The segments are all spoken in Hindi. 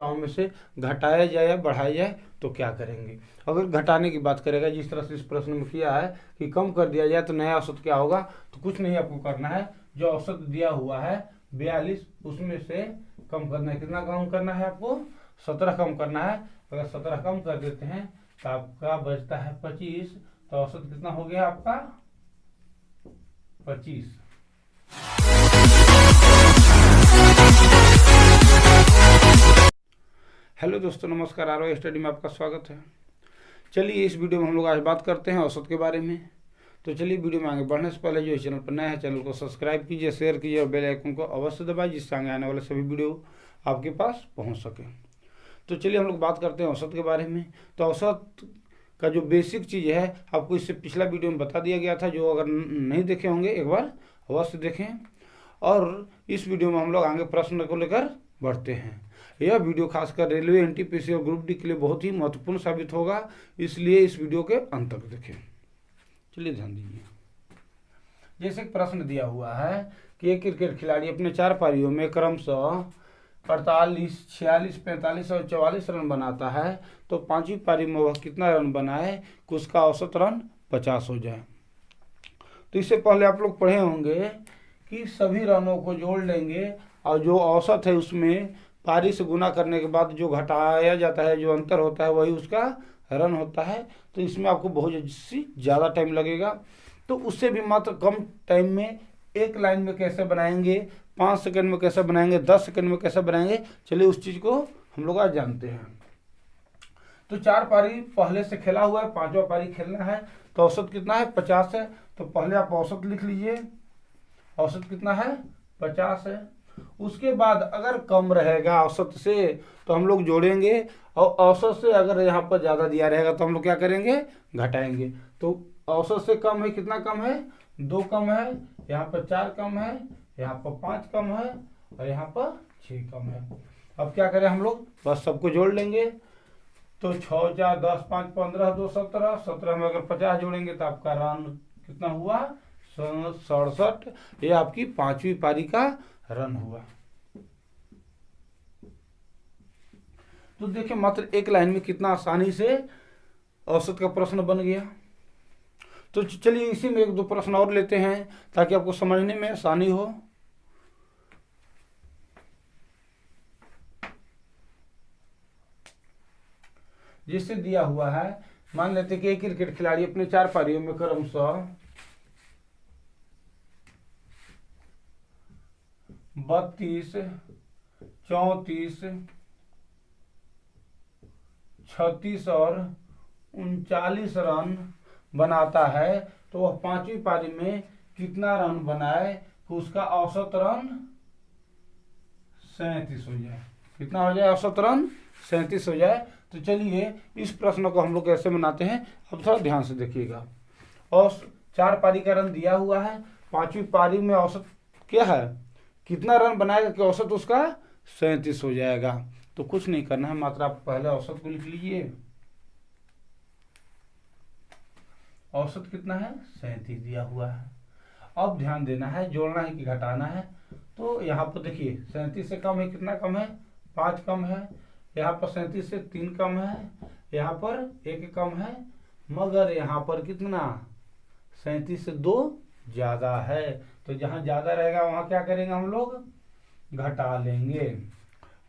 में से घटाया जाए या बढ़ाया जाए तो क्या करेंगे। अगर घटाने की बात करेगा, जिस तरह से इस प्रश्न में किया है कि कम कर दिया जाए तो नया औसत क्या होगा, तो कुछ नहीं आपको करना है, जो औसत दिया हुआ है 42 उसमें से कम करना है। कितना कम करना है आपको, 17 कम करना है। अगर 17 कम कर देते हैं तो आपका बचता है 25, तो औसत कितना हो गया आपका 25। हेलो दोस्तों, नमस्कार। आरओ स्टडी में आपका स्वागत है। चलिए इस वीडियो में हम लोग आज बात करते हैं औसत के बारे में। तो चलिए वीडियो में आगे बढ़ने से पहले जो चैनल पर नया है, चैनल को सब्सक्राइब कीजिए, शेयर कीजिए और बेल आइकन को अवश्य दबाइए, जिससे आगे आने वाले सभी वीडियो आपके पास पहुंच सके। तो चलिए हम लोग बात करते हैं औसत के बारे में। तो औसत का जो बेसिक चीज़ है आपको इससे पिछला वीडियो में बता दिया गया था, जो अगर नहीं देखे होंगे एक बार अवश्य देखें। और इस वीडियो में हम लोग आगे प्रश्न को लेकर बढ़ते हैं। यह वीडियो खासकर रेलवे, एनटीपीसी और ग्रुप डी के लिए बहुत ही महत्वपूर्ण साबित होगा, इसलिए इस वीडियो के अंत तक देखें। चलिए ध्यान दीजिए। जैसे प्रश्न दिया हुआ है कि एक क्रिकेट खिलाड़ी अपने 4 पारियों में क्रमशः 48, 46, 45 और 44 रन बनाता है, तो 5वीं पारी में वह कितना रन बनाए कि उसका औसत रन 50 हो जाए। तो इससे पहले आप लोग पढ़े होंगे कि सभी रनों को जोड़ लेंगे और जो औसत है उसमें पारी से गुना करने के बाद जो घटाया जाता है, जो अंतर होता है, वही उसका रन होता है। तो इसमें आपको बहुत ज़्यादा टाइम लगेगा, तो उससे भी मात्र कम टाइम में एक लाइन में कैसे बनाएंगे, 5 सेकंड में कैसे बनाएंगे, 10 सेकंड में कैसे बनाएंगे, चलिए उस चीज़ को हम लोग आज जानते हैं। तो 4 पारी पहले से खेला हुआ है, 5वां पारी खेलना है, तो औसत कितना है 50 है। तो पहले आप औसत लिख लीजिए, औसत कितना है 50 है। उसके बाद अगर कम रहेगा औसत से तो हम लोग जोड़ेंगे, और औसत से अगर यहाँ पर ज़्यादा दिया रहेगा तो हम लोग क्या करेंगे, घटाएंगे। तो औसत से कम है, कितना कम है 2 कम है, यहाँ पर 4 कम है, यहाँ पर 5 कम है और यहाँ पर 6 कम है। अब क्या करें हम लोग, बस सबको जोड़ लेंगे। तो 6, 4, 10, 5, 15, 2, 17, 17 में अगर 50 जोड़ेंगे तो आपका रन कितना हुआ 67। ये आपकी 5वीं पारी का रन हुआ। तो देखिए मात्र एक लाइन में कितना आसानी से औसत का प्रश्न बन गया। तो चलिए इसी में 1-2 प्रश्न और लेते हैं ताकि आपको समझने में आसानी हो। जिससे दिया हुआ है, मान लेते कि एक क्रिकेट खिलाड़ी अपने 4 पारियों में क्रमशः 32, 34, 36 और 39 रन बनाता है, तो वह 5वीं पारी में कितना रन बनाए तो उसका औसत रन 37 हो जाए। कितना हो जाए औसत रन 37 हो जाए। तो चलिए इस प्रश्न को हम लोग कैसे बनाते हैं, अब थोड़ा ध्यान से देखिएगा। और 4 पारी का रन दिया हुआ है, 5वीं पारी में औसत क्या है, कितना रन बनाएगा कि औसत उसका 37 हो जाएगा। तो कुछ नहीं करना है, मात्र आप पहले औसत को लिख लीजिए। औसत कितना है 37 दिया हुआ है। अब ध्यान देना है, जोड़ना है कि घटाना है। तो यहाँ पर देखिए 37 से कम है, कितना कम है 5 कम है, यहाँ पर 37 से 3 कम है, यहाँ पर 1 कम है, मगर यहाँ पर कितना 37 से 2 ज्यादा है। तो जहाँ ज्यादा रहेगा वहां क्या करेंगे हम लोग, घटा लेंगे।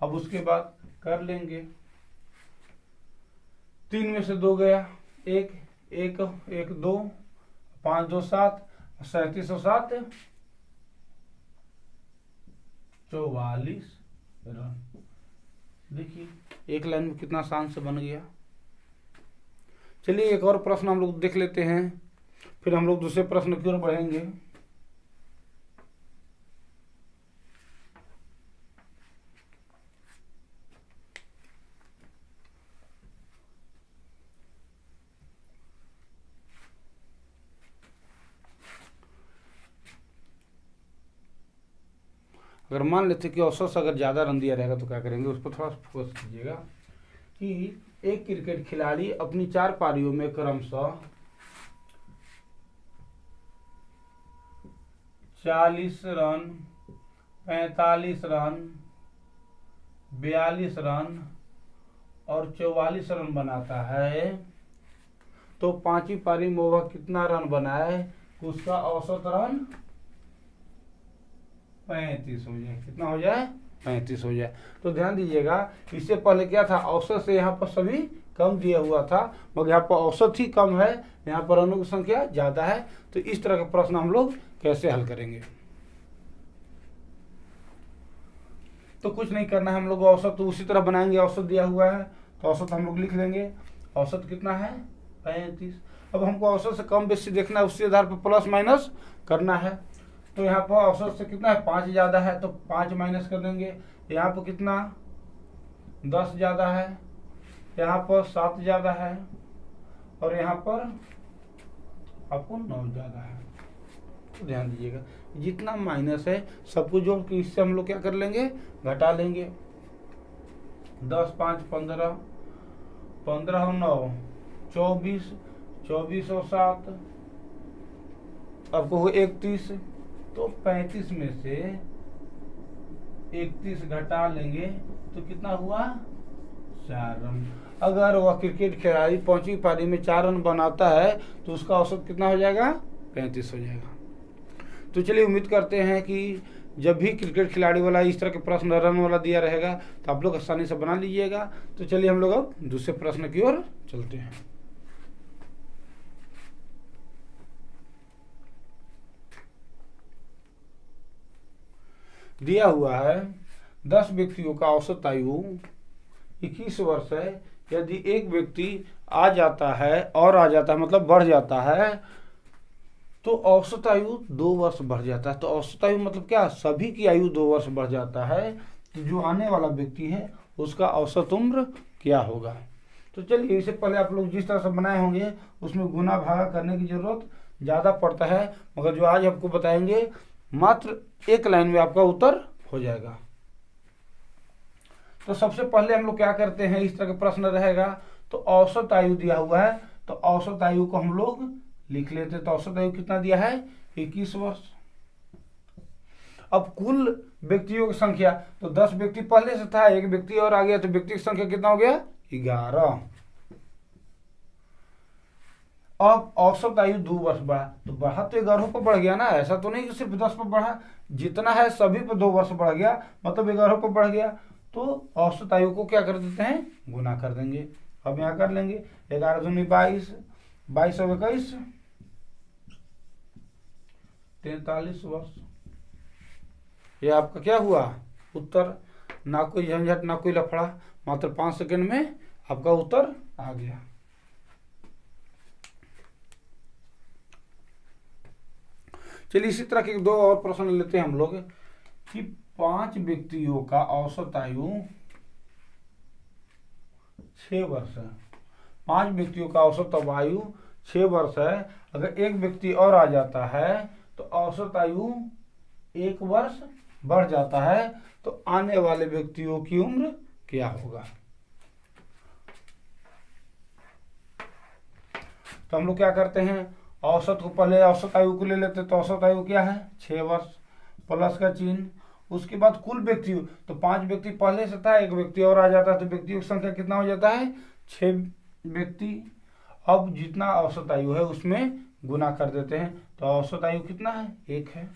अब उसके बाद कर लेंगे, 3 में से 2 गया, 1, 1, 1, 2, 5, 2, 7, 37 और 7 44 रन। देखिए एक लाइन में कितना आसान से बन गया। चलिए एक और प्रश्न हम लोग देख लेते हैं, फिर हम लोग दूसरे प्रश्न की ओर बढ़ेंगे। अगर मान लेते कि औसत से अगर ज़्यादा रन दिया रहेगा तो क्या करेंगे, उस पर थोड़ा फोकस कीजिएगा कि एक क्रिकेट खिलाड़ी अपनी 4 पारियों में क्रमशः 40 रन, 45 रन, 42 रन और 44 रन बनाता है तो पांचवी पारी में वह कितना रन बनाए, उसका औसत रन 35 हो जाए। कितना हो जाए? 35 हो जाए। तो ध्यान दीजिएगा, इससे पहले क्या था, औसत से यहाँ पर सभी कम दिया हुआ था, मगर यहाँ पर औसत ही कम है, यहाँ पर रनों की संख्या ज्यादा है। तो इस तरह का प्रश्न हम लोग कैसे हल करेंगे? तो कुछ नहीं करना है हम लोग, औसत तो उसी तरह बनाएंगे। औसत दिया हुआ है तो औसत हम लोग लिख लेंगे। औसत कितना है? 35। अब हमको औसत से कम बेसी देखना है, उसी आधार पर प्लस माइनस करना है। तो यहाँ पर औसत से कितना है? 5 ज्यादा है तो 5 माइनस कर देंगे। यहाँ पर कितना? 10 ज्यादा है, यहाँ पर 7 ज्यादा है और यहाँ पर आपको 9 ज्यादा है। तो ध्यान दीजिएगा, जितना माइनस है सबको जोड़ के इससे हम लोग क्या कर लेंगे? घटा लेंगे। 10 5 15, 15 और 9 24, 24 और 7 आपको 31। तो 35 में से 31 घटा लेंगे तो कितना हुआ? 4 रन। अगर वह क्रिकेट खिलाड़ी पांचवी पारी में 4 रन बनाता है तो उसका औसत कितना हो जाएगा? 35 हो जाएगा। तो चलिए, उम्मीद करते हैं कि जब भी क्रिकेट खिलाड़ी वाला इस तरह के प्रश्न रन वाला दिया रहेगा तो आप लोग आसानी से बना लीजिएगा। तो चलिए हम लोग अब दूसरे प्रश्न की ओर चलते हैं। दिया हुआ है 10 व्यक्तियों का औसत आयु 21 वर्ष है। यदि एक व्यक्ति आ जाता है मतलब बढ़ जाता है तो औसत आयु 2 वर्ष बढ़ जाता है। तो औसत आयु मतलब क्या? सभी की आयु 2 वर्ष बढ़ जाता है। तो जो आने वाला व्यक्ति है उसका औसत उम्र क्या होगा? तो चलिए, इससे पहले आप लोग जिस तरह से बनाए होंगे उसमें गुना भागा करने की जरूरत ज़्यादा पड़ता है, मगर जो आज आपको बताएंगे मात्र एक लाइन में आपका उत्तर हो जाएगा। तो सबसे पहले हम लोग क्या करते हैं, इस तरह का प्रश्न रहेगा तो औसत आयु दिया हुआ है तो औसत आयु को हम लोग लिख लेते। तो औसत आयु कितना दिया है? 21 वर्ष। अब कुल व्यक्तियों की संख्या, तो 10 व्यक्ति पहले से था, एक व्यक्ति और आ गया तो व्यक्ति की संख्या कितना हो गया? 11। अब औसत आयु 2 वर्ष बढ़ा, तो बढ़ा तो 11 पर बढ़ गया ना, ऐसा तो नहीं कि सिर्फ 10 पर बढ़ा, जितना है सभी पर 2 वर्ष बढ़ गया, मतलब 11 पर बढ़ गया। तो औसत आयु को क्या कर देते हैं? गुना कर देंगे। अब यहाँ कर लेंगे 11 दूनी 22, 22 और 21 43 वर्ष। ये आपका क्या हुआ? उत्तर। ना कोई झंझट ना कोई लफड़ा, मात्र 5 सेकंड में आपका उत्तर आ गया। चलिए, इसी तरह के 2 और प्रश्न लेते हैं हम लोग कि 5 व्यक्तियों का औसत आयु 6 वर्ष है। 5 व्यक्तियों का औसत आयु 6 वर्ष है। अगर एक व्यक्ति और आ जाता है तो औसत आयु 1 वर्ष बढ़ जाता है। तो आने वाले व्यक्तियों की उम्र क्या होगा? तो हम लोग क्या करते हैं, औसत को पहले औसत आयु को ले लेते। तो औसत आयु क्या है? 6 वर्ष, प्लस का चिन्ह। उसके बाद कुल व्यक्ति, तो 5 व्यक्ति पहले से था, एक व्यक्ति और आ जाता है तो व्यक्तियों की संख्या कितना हो जाता है? 6 व्यक्ति। अब जितना औसत आयु है उसमें गुना कर देते हैं। तो औसत आयु कितना है? 1 है।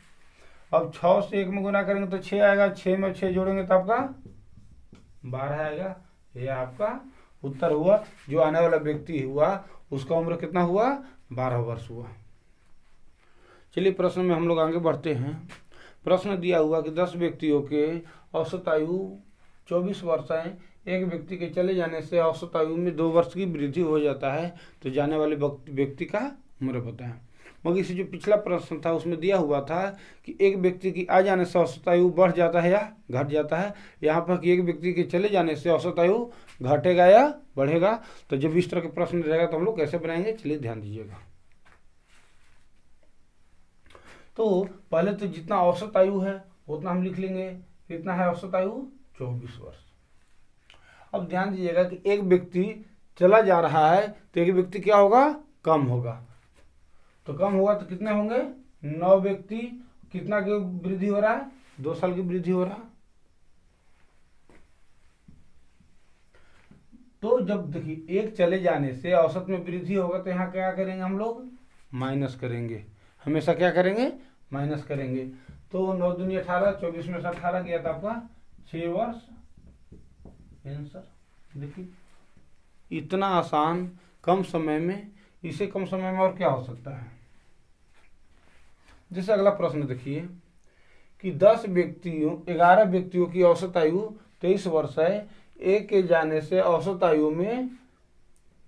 अब 6 से 1 में गुना करेंगे तो 6 आएगा, 6 में 6 जोड़ेंगे तो आपका 12 आएगा। यह आपका उत्तर हुआ। जो आने वाला व्यक्ति हुआ उसका उम्र कितना हुआ? 12 वर्ष हुआ। चलिए, प्रश्न में हम लोग आगे बढ़ते हैं। प्रश्न दिया हुआ कि 10 व्यक्तियों के औसत आयु 24 वर्ष है। एक व्यक्ति के चले जाने से औसत आयु में 2 वर्ष की वृद्धि हो जाता है। तो जाने वाले व्यक्ति का उम्र बताएं। मगर इसे जो पिछला प्रश्न था उसमें दिया हुआ था कि एक व्यक्ति की आ जाने से औसत आयु बढ़ जाता है या घट जाता है। यहाँ पर कि एक व्यक्ति के चले जाने से औसत आयु घटेगा या बढ़ेगा। तो जब इस तरह के प्रश्न रहेगा तो हम लोग कैसे बनाएंगे, चलिए ध्यान दीजिएगा। तो पहले तो जितना औसत आयु है उतना हम लिख लेंगे। कितना है औसत आयु? 24 वर्ष। अब ध्यान दीजिएगा कि एक व्यक्ति चला जा रहा है तो एक व्यक्ति क्या होगा? कम होगा। तो कम होगा तो कितने होंगे? 9 व्यक्ति। कितना की वृद्धि हो रहा है? 2 साल की वृद्धि हो रहा है। तो जब देखिए एक चले जाने से औसत में वृद्धि होगा तो यहाँ क्या करेंगे हम लोग, माइनस करेंगे, हमेशा क्या करेंगे, माइनस करेंगे। तो 9 दूनी 18, 24 में से 18 गया था आपका 6 वर्ष आंसर। देखिए इतना आसान, कम समय में, इसे कम समय में और क्या हो सकता है। जैसे अगला प्रश्न देखिए कि 11 व्यक्तियों की औसत आयु 23 वर्ष है, एक के जाने से औसत आयु में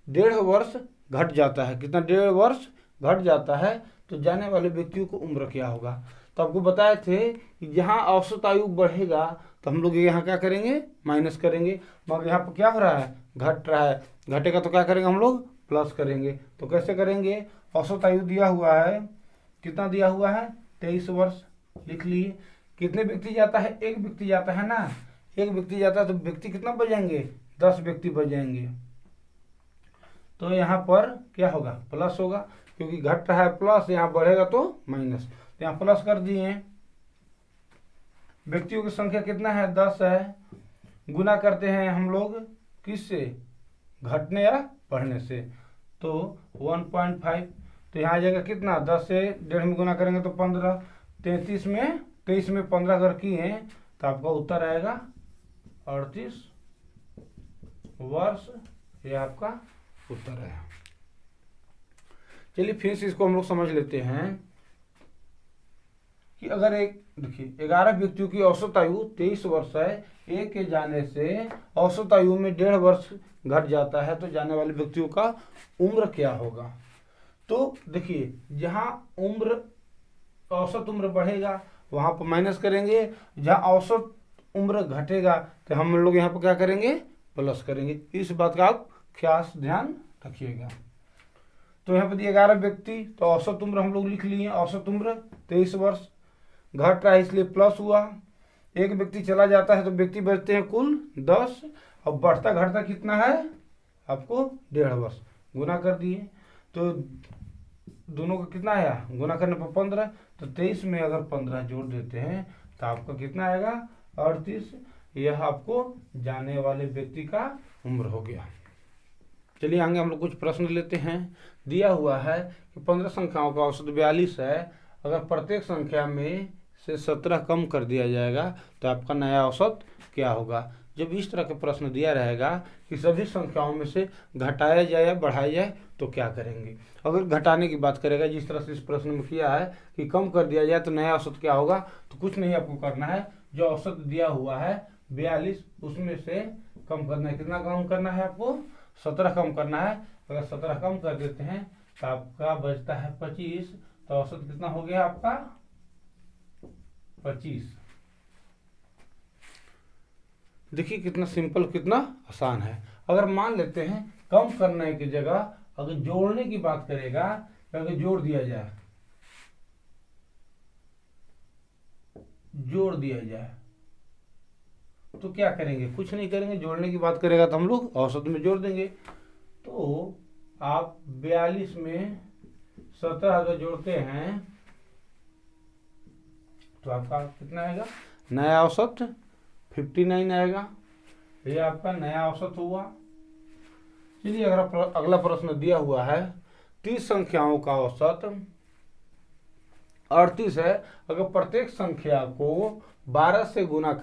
1.5 वर्ष घट जाता है। कितना, 1.5 वर्ष घट जाता है, तो जाने वाले व्यक्तियों को उम्र क्या होगा। तो आपको बताए थे कि जहाँ औसत आयु बढ़ेगा तो हम लोग यहाँ क्या करेंगे, माइनस करेंगे, मगर यहाँ पर क्या हो रहा है, घट रहा है, घटेगा तो क्या करेंगे हम लोग, प्लस करेंगे। तो कैसे करेंगे, औसत आयु दिया हुआ है, कितना दिया हुआ है, 23 वर्ष लिख लिए। कितने व्यक्ति जाता है, एक व्यक्ति जाता है ना, एक व्यक्ति जाता है तो व्यक्ति कितना बचेंगे, 10 व्यक्ति बच जाएंगे। तो यहाँ पर क्या होगा, प्लस होगा, क्योंकि घट रहा है प्लस, यहाँ बढ़ेगा तो माइनस, तो यहाँ प्लस कर दिए। व्यक्तियों की संख्या कितना है, 10 है, गुना करते हैं हम लोग किससे, घटने या बढ़ने से, तो 1.5। तो यहाँ आ जाएगा कितना, 10 से 1.5 में गुना करेंगे तो 15, 23 में 15 अगर किए तो आपका उत्तर आएगा 38 वर्ष, ये आपका उत्तर है। चलिए फिर से इसको हम लोग समझ लेते हैं कि अगर एक देखिए 11 व्यक्तियों की औसत आयु 23 वर्ष है, एक के जाने से औसत आयु में 1.5 वर्ष घट जाता है, तो जाने वाले व्यक्तियों का उम्र क्या होगा। तो देखिए जहाँ उम्र, औसत उम्र बढ़ेगा वहां पर माइनस करेंगे, जहाँ औसत उम्र घटेगा तो हम लोग यहाँ पर क्या करेंगे, प्लस करेंगे। इस बात का आप खास ध्यान रखिएगा। तो यहाँ पर दिए 11 व्यक्ति, तो औसत उम्र हम लोग लिख लिए, औसत उम्र 23 वर्ष, घट रहा है इसलिए प्लस हुआ। एक व्यक्ति चला जाता है तो व्यक्ति बचते हैं कुल 10, और बढ़ता घटता कितना है आपको, 1.5 वर्ष, गुना कर दिए तो दोनों का कितना आया, गुना करने पर 15, तो 23 में अगर 15 जोड़ देते हैं तो आपका कितना आएगा, 38। यह आपको जाने वाले व्यक्ति का उम्र हो गया। चलिए आगे हम लोग कुछ प्रश्न लेते हैं। दिया हुआ है कि 15 संख्याओं का औसत 42 है, अगर प्रत्येक संख्या में से 17 कम कर दिया जाएगा तो आपका नया औसत क्या होगा। जब इस तरह के प्रश्न दिया रहेगा कि सभी संख्याओं में से घटाया जाए या बढ़ाया जाए तो क्या करेंगे। अगर घटाने की बात करेगा, जिस तरह से इस प्रश्न में किया है कि कम कर दिया जाए तो नया औसत क्या होगा, तो कुछ नहीं आपको करना है, जो औसत दिया हुआ है 42 उसमें से कम करना है। कितना कम करना है आपको, 17 कम करना है। अगर 17 कम कर देते हैं तो आपका बचता है 25, तो औसत कितना हो गया आपका 25। देखिए कितना सिंपल, कितना आसान है। अगर मान लेते हैं कम करने की जगह अगर जोड़ने की बात करेगा, अगर जोड़ दिया जाए, जोड़ दिया जाए तो क्या करेंगे, कुछ नहीं करेंगे। जोड़ने की बात करेगा तो हम लोग औसत में जोड़ देंगे। तो आप 42 में 17 अगर जोड़ते हैं तो आपका कितना आएगा, नया औसत 59 आएगा। ये आपका नया औसत हुआ। चलिए अगला प्रश्न दिया हुआ है 30 संख्याओं का औसत 38 है, अगर प्रत्येक संख्या को 12 से गुना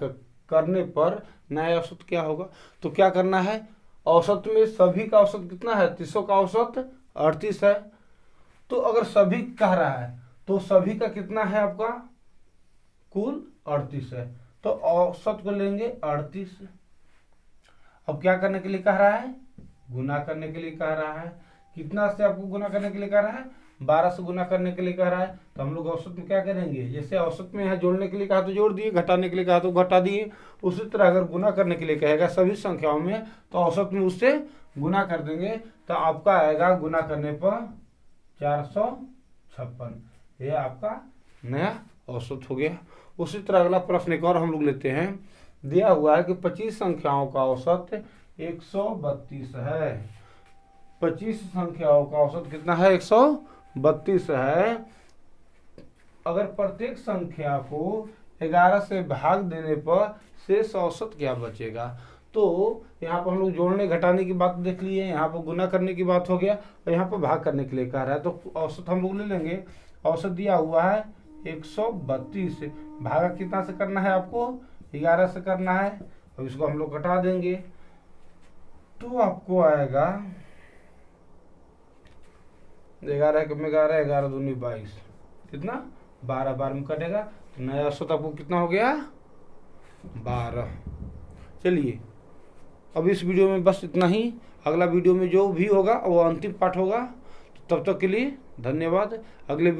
करने पर नया औसत क्या होगा। तो क्या करना है, औसत में सभी का औसत कितना है, 30 का औसत 38 है। तो अगर सभी कह रहा है तो सभी का कितना है आपका, कुल 38 है, तो औसत को लेंगे 38। अब क्या करने के लिए कह रहा है, गुना करने के लिए कह रहा है। कितना से आपको गुना करने के लिए कह रहा है, 12 से गुना करने के लिए कह रहा है। तो हम लोग औसत में क्या करेंगे, जैसे औसत में है जोड़ने के लिए कहा तो जोड़ दिए, घटाने के लिए कहा तो घटा दिए। उसी तरह अगर गुना करने के लिए कहेगा सभी संख्याओं में तो औसत में उससे गुना कर देंगे, तो आपका आएगा गुना करने पर 456। ये आपका नया औसत हो गया। उसी तरह अगला प्रश्न एक और हम लोग लेते हैं। दिया हुआ है कि 25 संख्याओं का औसत 132 है। 25 संख्याओं का औसत कितना है, 132 है। अगर प्रत्येक संख्या को 11 से भाग देने पर शेष औसत क्या बचेगा। तो तो यहाँ पर हम लोग जोड़ने घटाने की बात देख लिए, यहाँ पर गुना करने की बात हो गया, और यहाँ पर भाग करने के लिए कह रहा है। तो औसत हम लोग ले लेंगे। औसत दिया हुआ है 132, भागा कितना से करना है आपको, 11 से करना है, और इसको हम लोग घटा देंगे तो आपको आएगा 11 कम 11, 11 दूनी 22, कितना 12, 12 में कटेगा तो नया औसत आपको कितना हो गया 12। चलिए अब इस वीडियो में बस इतना ही। अगला वीडियो में जो भी होगा वो अंतिम पार्ट होगा। तो तब तक के लिए धन्यवाद। अगले